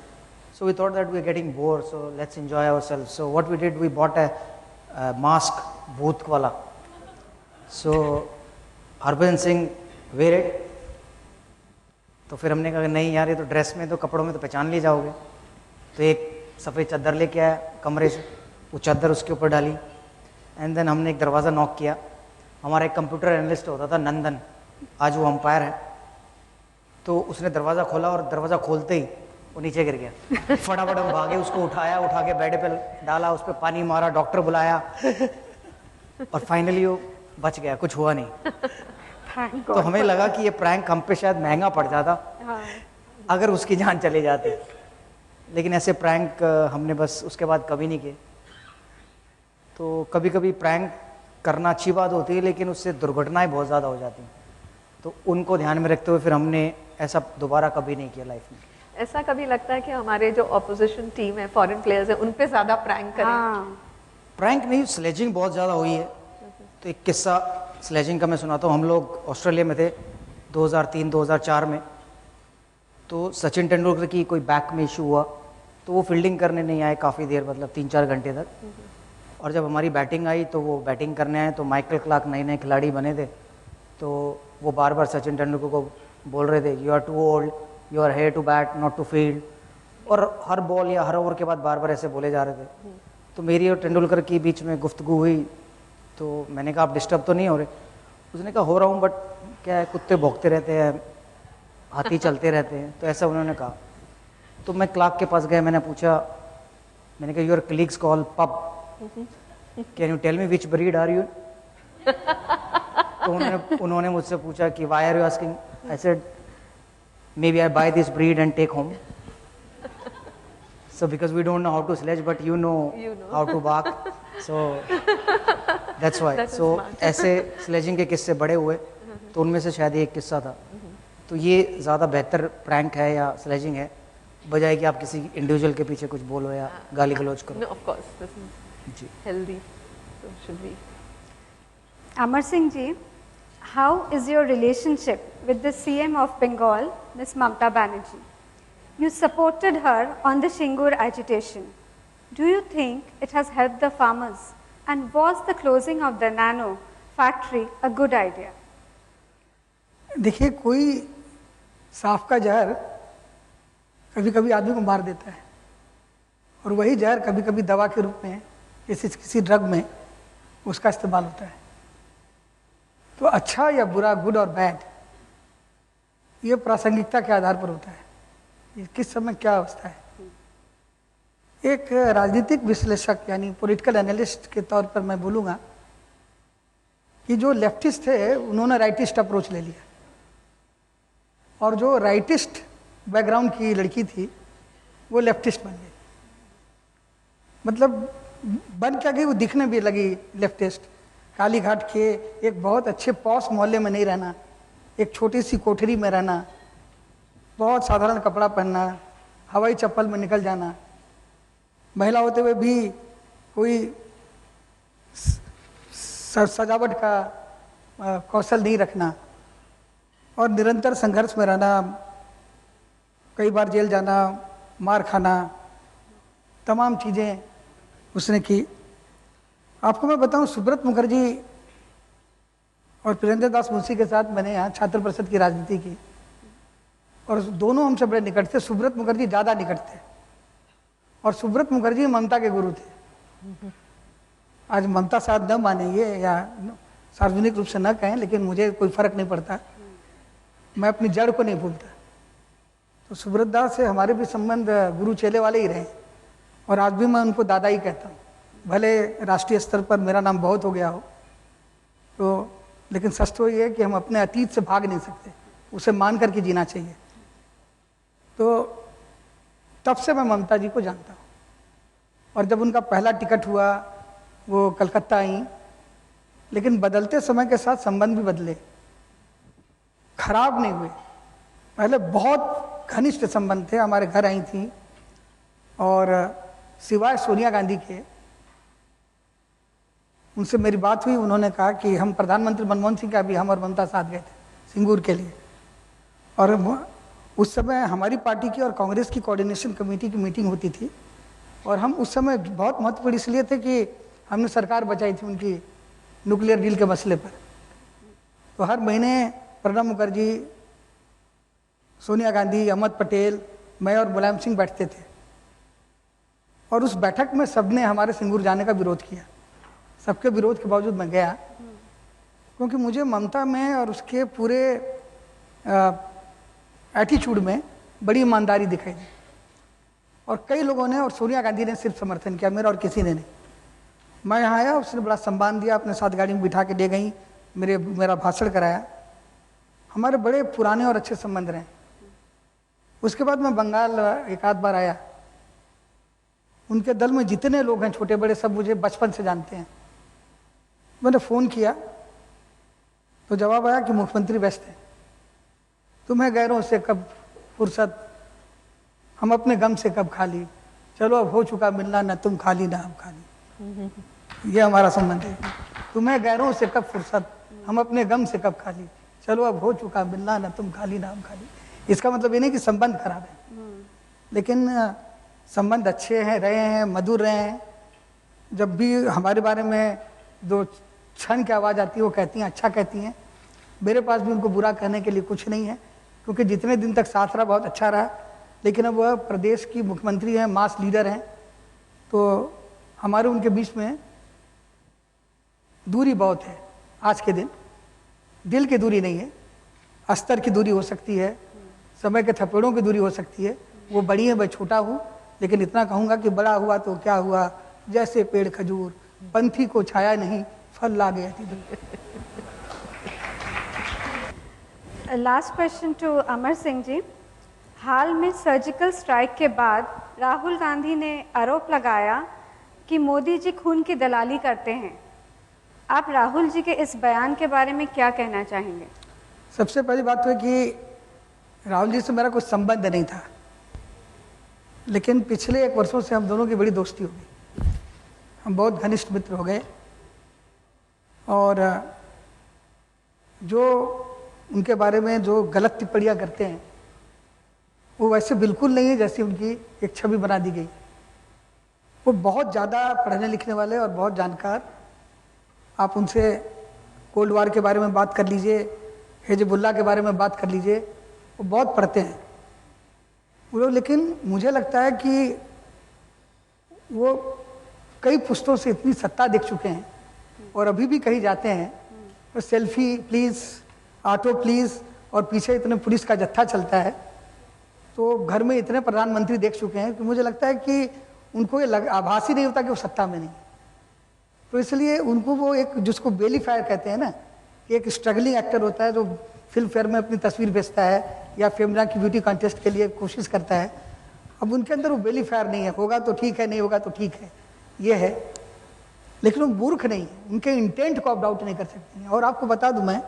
So we thought that we were getting bored. So let's enjoy ourselves. So what we did, we bought a mask, bhoot wala. So Harbhajan Singh wear it. तो फिर हमने कहा नहीं यार, ये तो dress में तो कपड़ों में तो पहचान ले जाओगे. तो एक सफ़ेद चादर लेके आया कमरे से, वो चादर उसके ऊपर डाली. एंड देन हमने एक दरवाज़ा नॉक किया. हमारा एक कंप्यूटर एनालिस्ट होता था नंदन, आज वो अंपायर है. तो उसने दरवाज़ा खोला और दरवाज़ा खोलते ही वो नीचे गिर गया. फटाफट हम भागे, उसको उठाया, उठा के बेड पे डाला, उस पर पानी मारा, डॉक्टर बुलाया और फाइनली वो बच गया, कुछ हुआ नहीं. तो हमें लगा कि ये प्रैंक हम पे शायद महंगा पड़ जाता अगर उसकी जान चली जाती. लेकिन ऐसे प्रैंक हमने बस उसके बाद कभी नहीं किए. तो कभी कभी प्रैंक करना अच्छी बात होती है, लेकिन उससे दुर्घटनाएं बहुत ज़्यादा हो जाती हैं. तो उनको ध्यान में रखते हुए फिर हमने ऐसा दोबारा कभी नहीं किया लाइफ में. ऐसा कभी लगता है कि हमारे जो ऑपोजिशन टीम है, फॉरेन प्लेयर्स है, उन पे ज़्यादा प्रैंक करें? प्रैंक नहीं, स्लेजिंग बहुत ज़्यादा हुई है. तो एक किस्सा स्लेजिंग का मैं सुनाता हूँ. हम लोग ऑस्ट्रेलिया में थे 2003-2004 में. तो सचिन तेंदुलकर की कोई बैक में इशू हुआ, तो वो फील्डिंग करने नहीं आए काफ़ी देर, मतलब 3-4 घंटे तक. और जब हमारी बैटिंग आई तो वो बैटिंग करने आए. तो माइकल क्लार्क नए नए खिलाड़ी बने थे, तो वो बार बार सचिन तेंदुलकर को बोल रहे थे, you are too old, you are here to bat not to field. और हर बॉल या हर ओवर के बाद बार बार ऐसे बोले जा रहे थे. तो मेरी और तेंदुलकर के बीच में गुफ्तगू हुई. तो मैंने कहा आप डिस्टर्ब तो नहीं हो रहे? उसने कहा हो रहा हूँ, बट क्या है, कुत्ते भौंकते रहते हैं, हाथी चलते रहते हैं. तो ऐसा उन्होंने कहा. तो मैं क्लार्क के पास गया, मैंने पूछा, मैंने कहा your colleagues call pub, can you tell me which breed are you? तो उन्होंने मुझसे पूछा कि why are you asking? I said maybe I buy this breed and take home. So because we don't know how to sledge, but you know how to bark, so that's why. So ऐसे sledging के किस्से बड़े हुए, तो उनमें से शायद एक किस्सा था. तो ये ज़्यादा बेहतर प्रैंक है या स्लेजिंग है, बजाय कि आप किसी इंडिविजुअल के पीछे कुछ बोलो या गाली गलौज करो. No, of course, this is ji. healthy. So should we? Amar Singh ji, how is your relationship with the CM of Bengal, Ms. Mamata Banerjee? You supported her on the Shingur agitation. Do you think it has helped the farmers? And was the closing of the nano factory a good idea? देखिए, कोई सांप का जहर कभी कभी आदमी को मार देता है, और वही जहर कभी कभी दवा के रूप में किसी ड्रग में उसका इस्तेमाल होता है. तो अच्छा या बुरा, गुड और बैड, ये प्रासंगिकता के आधार पर होता है, किस समय क्या अवस्था है. एक राजनीतिक विश्लेषक यानी पॉलिटिकल एनालिस्ट के तौर पर मैं बोलूँगा कि जो लेफ्टिस्ट थे उन्होंने राइटिस्ट अप्रोच ले लिया, और जो राइटिस्ट बैकग्राउंड की लड़की थी वो लेफ्टिस्ट बन गई. मतलब बन क्या गई, वो दिखने भी लगी लेफ्टिस्ट. काली घाट के एक बहुत अच्छे पॉश मोहल्ले में नहीं रहना, एक छोटी सी कोठरी में रहना, बहुत साधारण कपड़ा पहनना, हवाई चप्पल में निकल जाना, महिला होते हुए भी कोई सजावट का कौशल नहीं रखना, और निरंतर संघर्ष में रहना, कई बार जेल जाना, मार खाना, तमाम चीज़ें उसने की. आपको मैं बताऊं, सुब्रत मुखर्जी और प्रियंका दास मुंशी के साथ मैंने यहाँ छात्र परिषद की राजनीति की, और दोनों हमसे बड़े निकट थे. सुब्रत मुखर्जी ज़्यादा निकट थे, और सुब्रत मुखर्जी ममता के गुरु थे. आज ममता शायद न मानेंगे या सार्वजनिक रूप से न कहें, लेकिन मुझे कोई फर्क नहीं पड़ता, मैं अपनी जड़ को नहीं भूलता. तो सुब्रत दास से हमारे भी संबंध गुरु चेले वाले ही रहे, और आज भी मैं उनको दादा ही कहता हूँ. भले राष्ट्रीय स्तर पर मेरा नाम बहुत हो गया हो, तो लेकिन सच तो ये है कि हम अपने अतीत से भाग नहीं सकते, उसे मान करके जीना चाहिए. तो तब से मैं ममता जी को जानता हूँ, और जब उनका पहला टिकट हुआ वो कलकत्ता आई, लेकिन बदलते समय के साथ संबंध भी बदले, खराब नहीं हुए. पहले बहुत घनिष्ठ संबंध थे, हमारे घर आई थी, और सिवाय सोनिया गांधी के उनसे मेरी बात हुई, उन्होंने कहा कि हम प्रधानमंत्री मनमोहन सिंह का भी हम और ममता साथ गए थे सिंगूर के लिए, और उस समय हमारी पार्टी की और कांग्रेस की कोऑर्डिनेशन कमेटी की मीटिंग होती थी, और हम उस समय बहुत महत्वपूर्ण इसलिए थे कि हमने सरकार बचाई थी उनकी न्यूक्लियर डील के मसले पर। तो हर महीने प्रणब मुखर्जी, सोनिया गांधी, अहमद पटेल, मैं और मुलायम सिंह बैठते थे, और उस बैठक में सबने हमारे सिंगूर जाने का विरोध किया। सबके विरोध के बावजूद मैं गया, क्योंकि मुझे ममता में और उसके पूरे एटीट्यूड में बड़ी ईमानदारी दिखाई दी, और कई लोगों ने और सोनिया गांधी ने सिर्फ समर्थन किया, मेरा और किसी ने नहीं। मैं यहाँ आया, उसने बड़ा सम्मान दिया, अपने साथ गाड़ी में बिठा के ले गई, मेरा भाषण कराया। हमारे बड़े पुराने और अच्छे संबंध रहे। उसके बाद मैं बंगाल एक आध बार आया। उनके दल में जितने लोग हैं छोटे बड़े सब मुझे बचपन से जानते हैं। मैंने फ़ोन किया तो जवाब आया कि मुख्यमंत्री व्यस्त हैं, तुम्हें गैरों से कब फुर्सत, हम अपने गम से कब खाली, चलो अब हो चुका मिलना, न तुम खाली ना हम खाली। ये हमारा संबंध है। तुम्हें गैरों से कब फुर्सत, हम अपने गम से कब खाली, चलो अब हो चुका मिलना, न तुम खाली ना हम खाली। इसका मतलब ये नहीं कि संबंध खराब है, लेकिन संबंध अच्छे हैं, रहे हैं, मधुर रहे हैं। जब भी हमारे बारे में दो क्षण की आवाज़ आती है वो कहती हैं अच्छा कहती हैं। मेरे पास भी उनको बुरा कहने के लिए कुछ नहीं है, क्योंकि जितने दिन तक साथ रहा बहुत अच्छा रहा। लेकिन अब वह प्रदेश की मुख्यमंत्री हैं, मास लीडर हैं, तो हमारे उनके बीच में दूरी बहुत है। आज के दिल की दूरी नहीं है, अस्तर की दूरी हो सकती है, समय के थपेड़ों की दूरी हो सकती है। वो बड़ी है, मैं छोटा हूँ, लेकिन इतना कहूँगा कि बड़ा हुआ तो क्या हुआ, जैसे पेड़ खजूर, पंथी को छाया नहीं, फल ला गया थी। लास्ट क्वेश्चन टू अमर सिंह जी। हाल में सर्जिकल स्ट्राइक के बाद राहुल गांधी ने आरोप लगाया कि मोदी जी खून की दलाली करते हैं। आप राहुल जी के इस बयान के बारे में क्या कहना चाहेंगे? सबसे पहली बात तो है कि राहुल जी से मेरा कोई संबंध नहीं था, लेकिन पिछले 1 वर्षों से हम दोनों की बड़ी दोस्ती हो गई। हम बहुत घनिष्ठ मित्र हो गए, और जो उनके बारे में जो गलत टिप्पणियाँ करते हैं वो वैसे बिल्कुल नहीं है जैसी उनकी एक छवि बना दी गई। वो बहुत ज़्यादा पढ़ने लिखने वाले और बहुत जानकार। आप उनसे कोल्ड वार के बारे में बात कर लीजिए, हिजबुल्लाह के बारे में बात कर लीजिए, वो बहुत पढ़ते हैं वो लोग। लेकिन मुझे लगता है कि वो कई पुस्तकों से इतनी सत्ता देख चुके हैं, और अभी भी कहीं जाते हैं तो सेल्फी प्लीज़, ऑटो प्लीज़, और पीछे इतने पुलिस का जत्था चलता है। तो घर में इतने प्रधानमंत्री देख चुके हैं कि मुझे लगता है कि उनको ये आभास ही नहीं होता कि वो सत्ता में नहीं। तो इसलिए उनको वो एक जिसको बेली फायर कहते हैं ना, एक स्ट्रगलिंग एक्टर होता है जो फिल्म फेयर में अपनी तस्वीर बेचता है या फेमना की ब्यूटी कॉन्टेस्ट के लिए कोशिश करता है। अब उनके अंदर वो बेली फायर नहीं है, होगा तो ठीक है, नहीं होगा तो ठीक है, ये है। लेकिन वो मूर्ख नहीं है, उनके इंटेंट को आप डाउट नहीं कर सकते हैं। और आपको बता दूं, मैं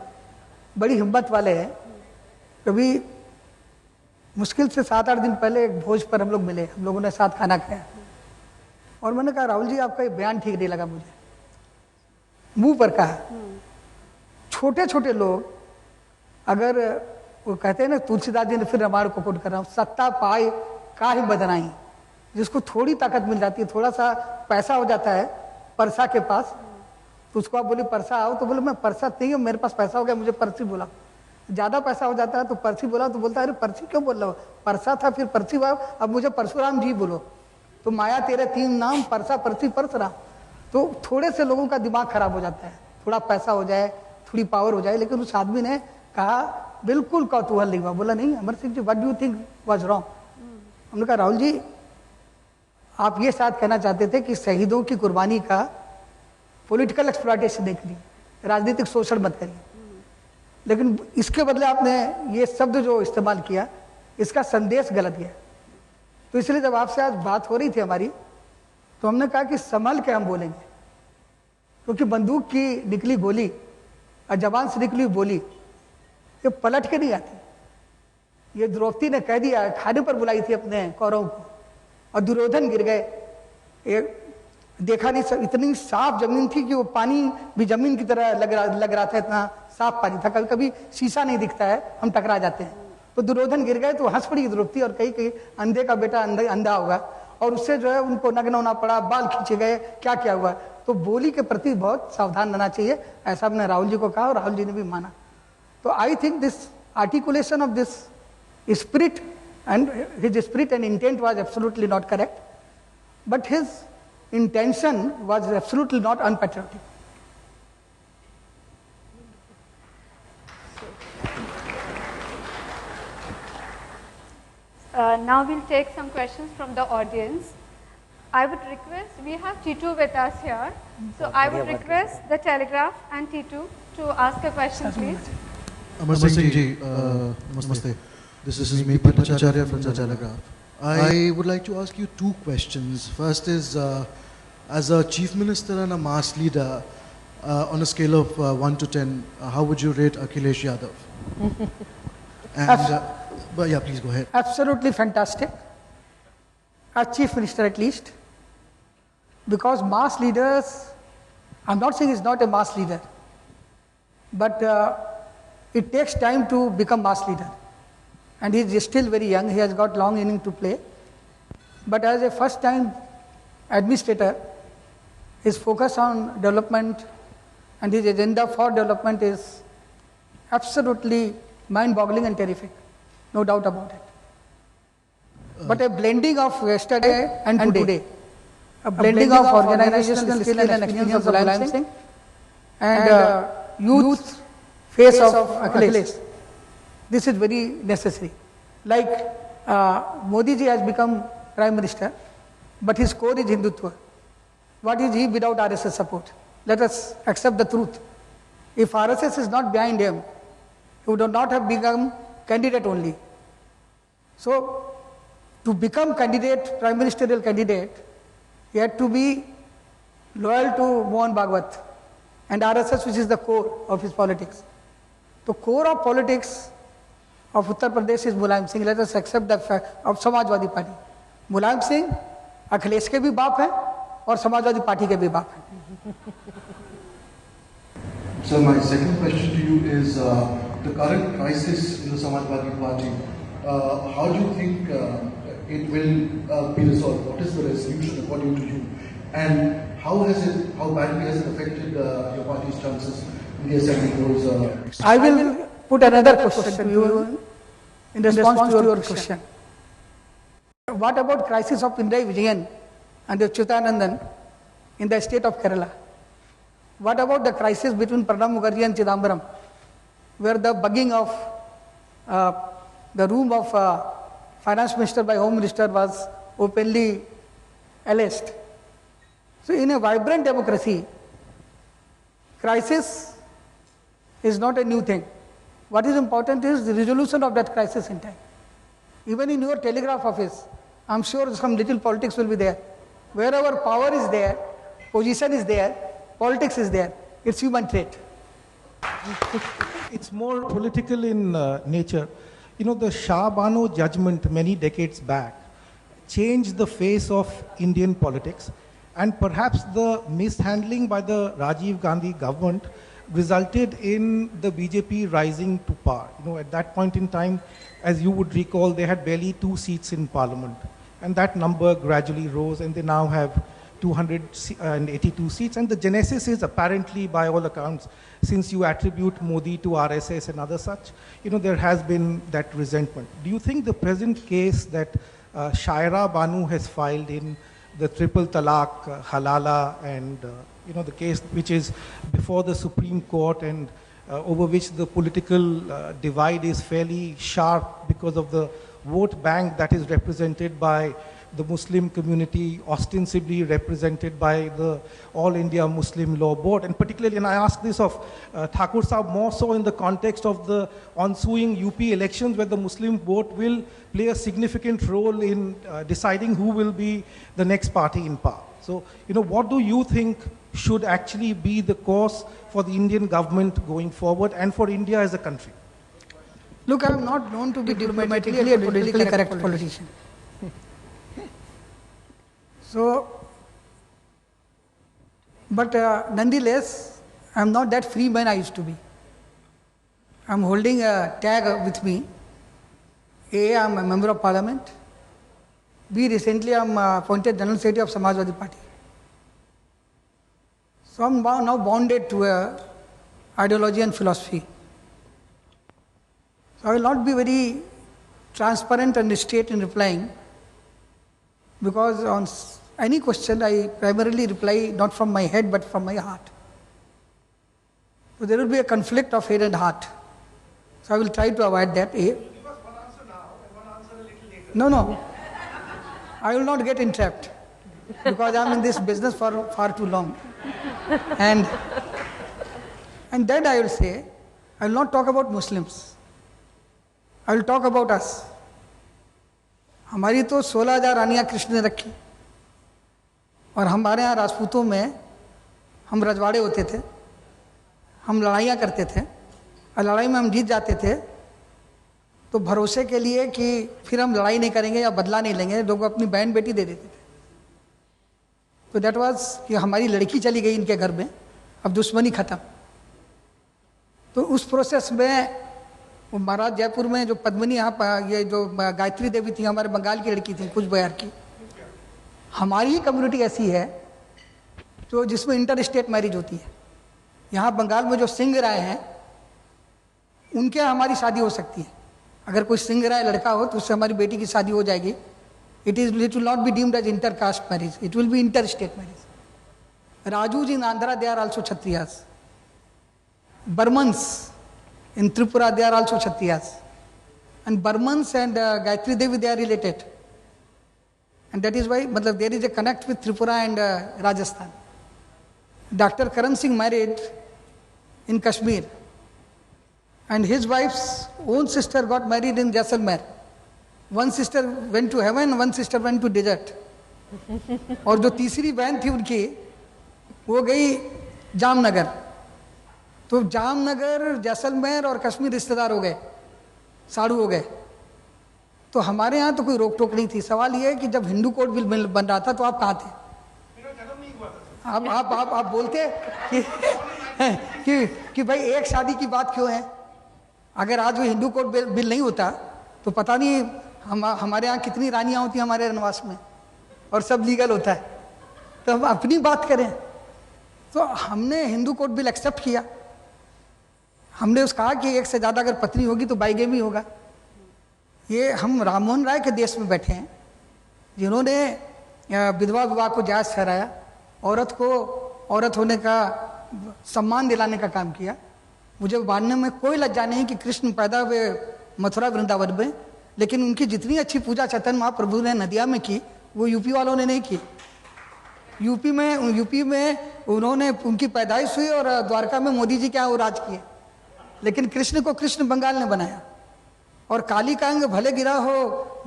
बड़ी हिम्मत वाले हैं। कभी मुश्किल से 7-8 दिन पहले एक भोज पर हम लोग मिले, हम लोगों ने साथ खाना खाया, और मैंने कहा राहुल जी आपका ये बयान ठीक नहीं लगा मुझे। मुंह पर कहा। छोटे छोटे लोग अगर वो कहते हैं ना, तुलसीदास जी ने फिर रामायण को कोट कर रहा हूँ, सत्ता पाए काहे बदनाई। जिसको थोड़ी ताकत मिल जाती है, थोड़ा सा पैसा हो जाता है परसा के पास, तो उसको आप बोले परसा आओ, तो बोले मैं परसा नहीं हूँ, मेरे पास पैसा हो गया, मुझे पर्ची बोला। ज़्यादा पैसा हो जाता है तो पर्ची बोला, तो बोलता है अरे पर्ची क्यों बोल रहा हो, परसा था फिर पर्ची हुआ, अब मुझे परशुराम जी बोलो। तो माया तेरे 3 नाम, परसा पर्ची परशुराम। तो थोड़े से लोगों का दिमाग खराब हो जाता है, थोड़ा पैसा हो जाए, थोड़ी पावर हो जाए। लेकिन उस आदमी ने कहा बिल्कुल कौतूहल नहीं हुआ, बोला नहीं Amar Singh ji, what do you think was wrong. हमने कहा राहुल जी आप ये शायद कहना चाहते थे कि शहीदों की कुर्बानी का पॉलिटिकल एक्सप्लॉयटेशन नहीं करिए, राजनीतिक शोषण मत करिए, लेकिन इसके बदले आपने ये शब्द जो इस्तेमाल किया, इसका संदेश गलत गया। तो इसलिए जब आपसे आज बात हो रही थी हमारी, तो हमने कहा कि संभल के हम बोलेंगे, क्योंकि बंदूक की निकली गोली और जवान से निकली बोली ये पलट के नहीं आती। ये द्रौपदी ने कह दिया, खाने पर बुलाई थी अपने कौरवों को, और दुर्योधन गिर गए। देखा नहीं, इतनी साफ जमीन थी कि वो पानी भी जमीन की तरह लग रहा था, इतना साफ पानी था। कभी कभी शीशा नहीं दिखता है, हम टकरा जाते हैं। तो दुर्योधन गिर गए तो हंस पड़ी द्रौपदी और कही अंधे का बेटा अंधा होगा, और उससे जो है उनको नग्न होना पड़ा, बाल खींचे गए, क्या क्या हुआ। तो बोली के प्रति बहुत सावधान रहना चाहिए, ऐसा हमने राहुल जी को कहा और राहुल जी ने भी माना। तो I think this articulation of this spirit and his spirit and intent was absolutely not correct, but his intention was absolutely not unpatriotic. Now we'll take some questions from the audience. I would request, we have Titu with us here, so I would request the Telegraph and Titu to ask a question, please. Amar Singh ji, namaste. This is me, Bhattacharya from the Telegraph. I would like to ask you two questions. First is, as a Chief Minister and a mass leader, on a scale of 1 to 10, how would you rate Akhilesh Yadav? And, but yeah, please go ahead. Absolutely fantastic. As Chief Minister at least, because mass leaders, I'm not saying he's not a mass leader, but it takes time to become mass leader. And he's still very young, he has got long inning to play. But as a first time administrator, his focus on development and his agenda for development is absolutely mind-boggling and terrific, no doubt about it. But a blending of yesterday and today, a blending of organizational skill and experience of Mulayam Singh and youth face of Akhilesh. This is very necessary. Like Modi ji has become Prime Minister, but his core is Hindutva. What is he without RSS support? Let us accept the truth. If RSS is not behind him, he would not have become candidate only. So, to become candidate, prime ministerial candidate, he had to be loyal to Mohan Bhagwat and RSS, which is the core of his politics. The core of politics of Uttar Pradesh is Mulayam Singh. Let us accept the fact of Samajwadi Party. Mulayam Singh, Akhilesh के भी बाप हैं और समाजवादी पार्टी के भी बाप हैं. So my second question to you is the current crisis in the Samajwadi Party. How do you think it will be resolved? What is the resolution according to you? And how badly has it affected your party's chances in the assembly polls? I will put another question to you in response to your question. What about crisis of Pinarayi Vijayan and Achyutanandan in the state of Kerala? What about the crisis between Pranab Mukherjee and Chidambaram, where the bugging of the room of finance minister by home minister was openly alleged? So in a vibrant democracy, crisis is not a new thing. What is important is the resolution of that crisis in time. Even in your telegraph office, I'm sure some little politics will be there. Wherever power is there, position is there, politics is there. It's human trait. It's more political in nature. You know, the Shah Bano judgment many decades back changed the face of Indian politics, and perhaps the mishandling by the Rajiv Gandhi government resulted in the BJP rising to power. You know, at that point in time, as you would recall, they had barely 2 seats in parliament, and that number gradually rose, and they now have 282 seats. And the genesis is apparently, by all accounts, since you attribute Modi to RSS and other such, you know, there has been that resentment. Do you think the present case that Shaira Banu has filed in the triple talaq, halala, and you know, the case which is before the Supreme Court and over which the political divide is fairly sharp because of the vote bank that is represented by the Muslim community, ostensibly represented by the All India Muslim Law Board, and particularly, and I ask this of Thakur Sahab more so in the context of the ensuing UP elections, where the Muslim vote will play a significant role in deciding who will be the next party in power. So, you know, what do you think should actually be the course for the Indian government going forward and for India as a country? Look, I am not known to be diplomatically and politically correct politician. But nonetheless, I am not that free man I used to be. I am holding a tag with me. A, I am a member of parliament. B, recently I am appointed General Secretary of Samajwadi Party. So I am now bonded to a ideology and philosophy. So I will not be very transparent and straight in replying, because on any question I primarily reply not from my head but from my heart. So there will be a conflict of head and heart. So I will try to avoid that. A. No. I will not get entrapped, because I am in this business for far too long. And then I will say, I will not talk about Muslims. I will talk about us. हमारी तो 16,000 रानियाँ कृष्ण ने रखी, और हमारे यहाँ राजपूतों में हम रजवाड़े होते थे, हम लड़ाइयाँ करते थे, और लड़ाई में हम जीत जाते थे तो भरोसे के लिए कि फिर हम लड़ाई नहीं करेंगे या बदला नहीं लेंगे, लोग अपनी बहन बेटी दे देते थे. तो दैट वाज कि हमारी लड़की चली गई इनके घर में, अब दुश्मनी खत्म. तो उस प्रोसेस में वो महाराज जयपुर में जो पद्मिनी यहाँ ये जो गायत्री देवी थी, हमारे बंगाल की लड़की थी, कुछ बयार की. हमारी ही कम्युनिटी ऐसी है जो जिसमें इंटर स्टेट मैरिज होती है. यहाँ बंगाल में जो सिंह राय हैं उनके हमारी शादी हो सकती है. अगर कोई सिंह राय लड़का हो तो उससे हमारी बेटी की शादी हो जाएगी. It will not be deemed as inter caste marriage, it will be inter state marriage. Rajus in Andhra they are also Kshatriyas. Barmans in Tripura they are also Kshatriyas, and Burmans and Gayatri Devi they are related, and that is why there is a connect with Tripura and Rajasthan. Dr. Karan Singh married in Kashmir, and his wife's own sister got married in Jaisalmer. One sister went to heaven, one sister went to desert, और जो तीसरी बहन थी उनकी वो गई जामनगर. तो जामनगर, जैसलमेर और कश्मीर रिश्तेदार हो गए, साड़ू हो गए. तो हमारे यहाँ तो कोई रोक टोक नहीं थी. सवाल ये है कि जब हिंदू कोड बिल बन रहा था तो आप कहाँ थे? आप बोलते कि भाई एक शादी की बात क्यों है? अगर आज वो हिंदू कोड बिल नहीं होता तो पता नहीं हमारे यहाँ कितनी रानियाँ होती हमारे वनवास में, और सब लीगल होता है. तो हम अपनी बात करें तो हमने हिंदू कोड बिल एक्सेप्ट किया. हमने उस कहा कि एक से ज़्यादा अगर पत्नी होगी तो बाइगेमी होगा. ये हम राममोहन राय के देश में बैठे हैं जिन्होंने विधवा विवाह को जायज़ ठहराया, औरत को औरत होने का सम्मान दिलाने का काम किया. मुझे मानने में कोई लज्जा नहीं कि कृष्ण पैदा हुए मथुरा वृंदावन में, लेकिन उनकी जितनी अच्छी पूजा चैतन्य महाप्रभु ने नदिया में की वो यूपी वालों ने नहीं की. यूपी में उन्होंने उनकी पैदाइश हुई और द्वारका में मोदी जी क्या वो राज किए, लेकिन कृष्ण को कृष्ण बंगाल ने बनाया. और काली का अंग भले गिरा हो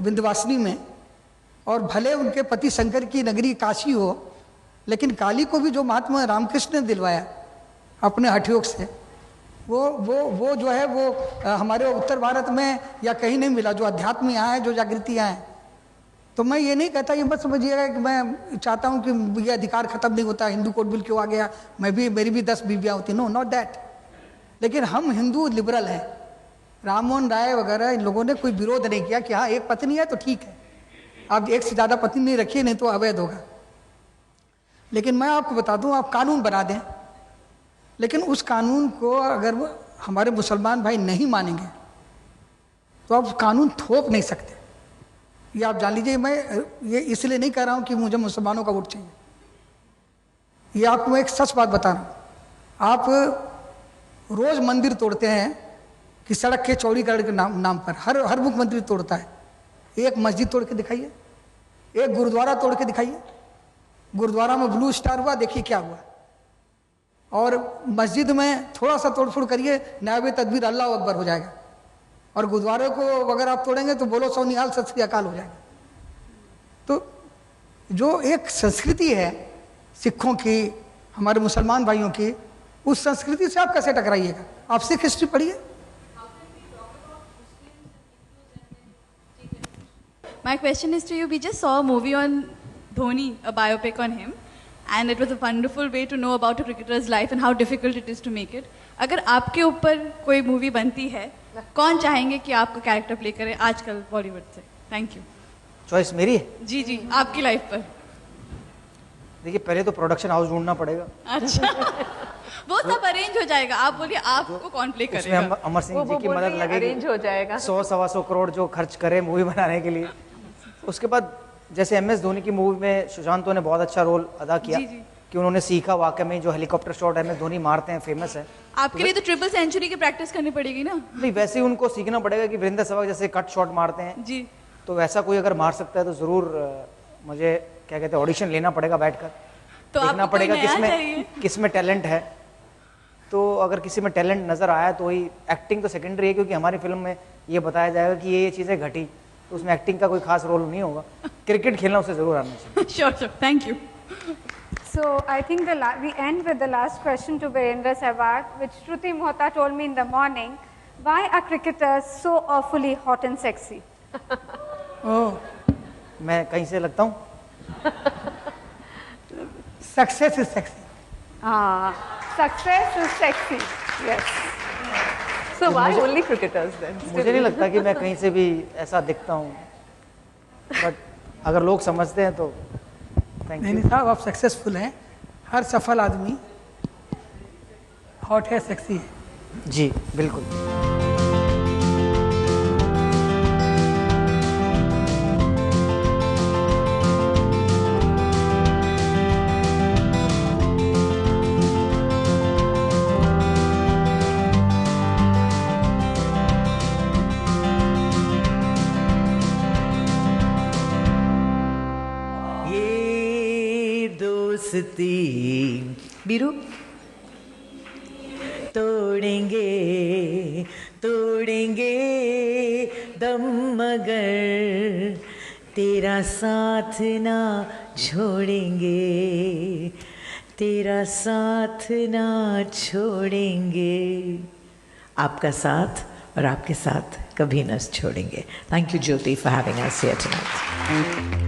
विंध्यवासिनी में, और भले उनके पति शंकर की नगरी काशी हो, लेकिन काली को भी जो महात्मा रामकृष्ण ने दिलवाया अपने हठयोग से, वो जो है वो हमारे उत्तर भारत में या कहीं नहीं मिला. जो अध्यात्म यहाँ है, जो जागृति यहाँ है. तो मैं ये नहीं कहता, ये मत समझिएगा कि मैं चाहता हूँ कि ये अधिकार खत्म नहीं होता, हिंदू कोड बिल क्यों आ गया, मेरी भी 10 बीवियाँ होती. No, not that. लेकिन हम हिंदू लिबरल हैं. राममोहन राय वगैरह इन लोगों ने कोई विरोध नहीं किया कि हाँ एक पत्नी है तो ठीक है, आप एक से ज़्यादा पत्नी नहीं रखिए, नहीं तो अवैध होगा. लेकिन मैं आपको बता दूं, आप कानून बना दें, लेकिन उस कानून को अगर हमारे मुसलमान भाई नहीं मानेंगे तो आप कानून थोप नहीं सकते. ये आप जान लीजिए. मैं ये इसलिए नहीं कह रहा हूँ कि मुझे मुसलमानों का वोट चाहिए. ये आपको मैं एक सच बात बता रहा हूँ. आप रोज मंदिर तोड़ते हैं कि सड़क के चौड़ीकरण के नाम पर. हर मुख्यमंत्री तोड़ता है. एक मस्जिद तोड़ के दिखाइए, एक गुरुद्वारा तोड़ के दिखाइए. गुरुद्वारा में ब्लू स्टार हुआ, देखिए क्या हुआ. और मस्जिद में थोड़ा सा तोड़फोड़ करिए, नायब तदबीर अल्लाह अकबर हो जाएगा. और गुरुद्वारे को अगर आप तोड़ेंगे तो बोलो सौ निहाल सत श्री अकाल हो जाएगा. तो जो एक संस्कृति है सिखों की, हमारे मुसलमान भाइयों की, उस संस्कृति से आप कैसे टकराइएगा? आप सिख हिस्ट्री पढ़िए. My question is to you. We just saw a movie on Dhoni, a biopic on him, and it was a wonderful way to know about a cricketer's life and how difficult it is to make it. अगर आपके ऊपर कोई movie बनती है, कौन चाहेंगे कि आपका कैरेक्टर प्ले करे आजकल बॉलीवुड से? Thank you. चॉइस मेरी है? जी जी, आपकी लाइफ पर. देखिए पहले तो प्रोडक्शन हाउस ढूंढना पड़ेगा. अच्छा. वो सब अरेंज हो जाएगा. आप बोलिए आपको कौन प्ले करेगा? उसमें अमर सिंह जी की मदद लगेगी. अरेंज हो जाएगा. 100-125 करोड़ जो खर्च करे मूवी बनाने के लिए. उसके बाद जैसे MS धोनी की मूवी में सुशांतो ने बहुत अच्छा रोल अदा किया कि उन्होंने सीखा वाकई में जो हेलीकॉप्टर शॉट MS धोनी मारते हैं फेमस है. आपके लिए तो ट्रिपल सेंचुरी की प्रैक्टिस करनी पड़ेगी ना? नहीं, वैसे ही उनको सीखना पड़ेगा कि वीरेंद्र सहवाग जैसे कट शॉट मारते हैं जी, तो वैसा कोई अगर मार सकता है तो जरूर मुझे क्या कहते हैं ऑडिशन लेना पड़ेगा बैठकर. तो देखना पड़ेगा किसमें टैलेंट है. तो अगर किसी में टैलेंट नजर आया तो वही. एक्टिंग तो सेकेंडरी है क्योंकि हमारी फिल्म में ये बताया जाएगा कि ये चीजें घटी तो उसमें एक्टिंग का कोई खास रोल नहीं होगा. क्रिकेट खेलना उसे जरूर आना चाहिए. Sure, thank you. So I think we end with the last question to Virendra Sehwag, which Shruti Mohta told me in the morning. Why are cricketers so awfully hot and sexy? Oh, मैं कहीं से लगता हूँ? success is sexy. Success is sexy. Yes. So why only cricketers then? मुझे नहीं लगता कि मैं कहीं से भी ऐसा दिखता हूँ. बट अगर लोग समझते हैं तो नहीं साहब, आप सक्सेसफुल हैं. हर सफल आदमी हॉट है, सेक्सी है. जी बिल्कुल. बीरू तोड़ेंगे तोड़ेंगे दम मगर तेरा साथ ना छोड़ेंगे तेरा साथ ना छोड़ेंगे. आपका साथ और आपके साथ कभी न छोड़ेंगे. Thank you Jyoti for having us here tonight.